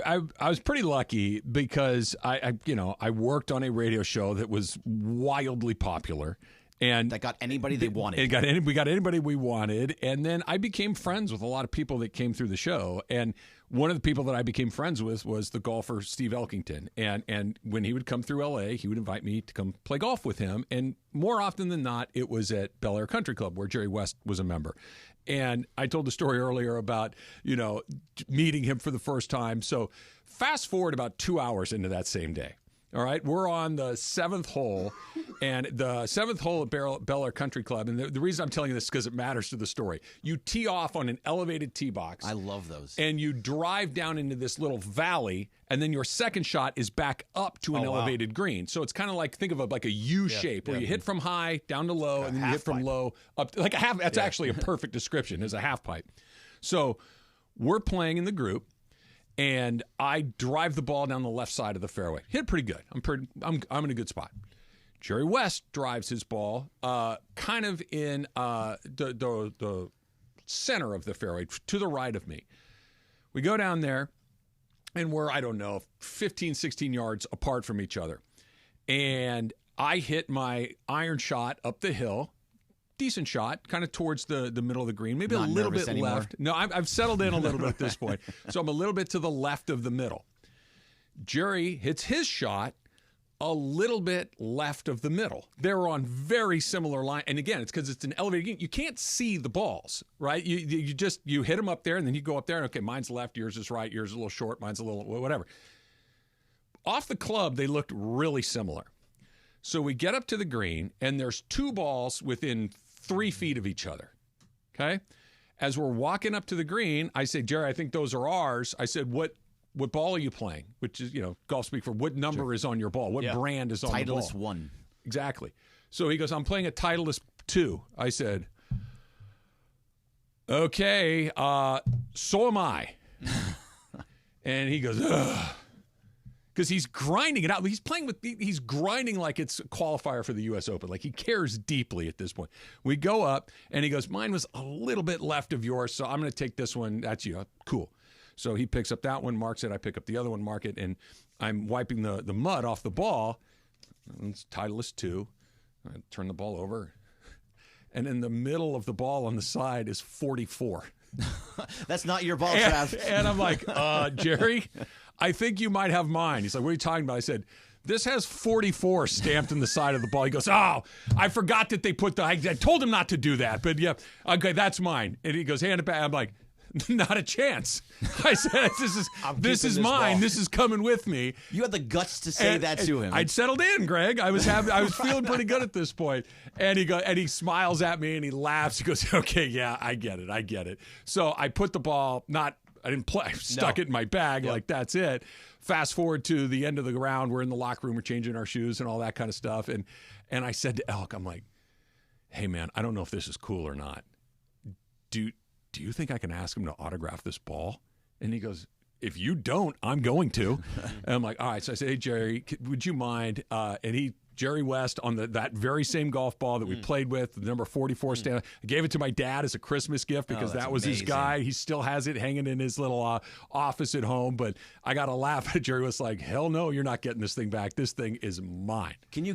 I was pretty lucky because I worked on a radio show that was wildly popular. And that got anybody they wanted. We got anybody we wanted. And then I became friends with a lot of people that came through the show. And one of the people that I became friends with was the golfer Steve Elkington. And when he would come through L.A., he would invite me to come play golf with him. And more often than not, it was at Bel Air Country Club where Jerry West was a member. And I told the story earlier about, meeting him for the first time. So fast forward about 2 hours into that same day. All right, we're on the 7th hole, and the 7th hole at Bel Air Country Club, and the reason I'm telling you this is because it matters to the story. You tee off on an elevated tee box. I love those. And you drive down into this little valley, and then your second shot is back up to an elevated green. So it's kind of like, think of it like a U shape, where you hit from high down to low, and then you hit from low up to, like a half. That's actually a perfect description, is a half pipe. So we're playing in the group. And I drive the ball down the left side of the fairway. Hit pretty good. I'm in a good spot. Jerry West drives his ball kind of in the center of the fairway, to the right of me. We go down there, and we're, 15, 16 yards apart from each other. And I hit my iron shot up the hill. Decent shot, kind of towards the middle of the green, maybe Not a little bit anymore. left. No, I've settled in a little bit at this point. So I'm a little bit to the left of the middle. Jerry hits his shot a little bit left of the middle. They're on very similar line. And again, it's because it's an elevated game. You can't see the balls, right? You hit them up there, and then you go up there, and okay, mine's left, yours is right, yours is a little short, mine's a little whatever. Off the club, they looked really similar. So we get up to the green, and there's two balls within 3 feet of each other, okay? As we're walking up to the green, I say, Jerry, I think those are ours. I said, what ball are you playing? Which is, golf speak for what number is on your ball? What brand is on the ball? Titleist 1. Exactly. So he goes, I'm playing a Titleist 2. I said, okay, so am I. And he goes, ugh. Because he's grinding it out. He's grinding like it's a qualifier for the U.S. Open. Like he cares deeply at this point. We go up, and he goes, mine was a little bit left of yours, so I'm going to take this one. That's you. Cool. So he picks up that one, marks it. I pick up the other one, mark it, and I'm wiping the mud off the ball. It's Titleist 2. I turn the ball over, and in the middle of the ball on the side is 44. That's not your ball, Trav. And I'm like, Jerry, I think you might have mine. He's like, what are you talking about? I said, this has 44 stamped in the side of the ball. He goes, oh, I forgot that they put I told him not to do that. But yeah, okay, that's mine. And he goes, hand it back. I'm like, not a chance. I said, this is mine. Ball. This is coming with me. You had the guts to say that to him. I'd settled in, Greg. I was feeling pretty good at this point. And he smiles at me and he laughs. He goes, okay, yeah, I get it. So I put the ball, I didn't play. I stuck it in my bag. Like, that's it. Fast forward to the end of the round. We're in the locker room. We're changing our shoes and all that kind of stuff. And I said to Elk, I'm like, hey, man, I don't know if this is cool or not. Do you think I can ask him to autograph this ball? And he goes, if you don't, I'm going to. And I'm like, all right. So I said, hey, Jerry, would you mind? And Jerry West on that very same golf ball that we played with, the number 44 stand. I gave it to my dad as a Christmas gift because that was his guy. He still has it hanging in his little office at home. But I got to laugh at Jerry was like, hell no, you're not getting this thing back. This thing is mine. Can you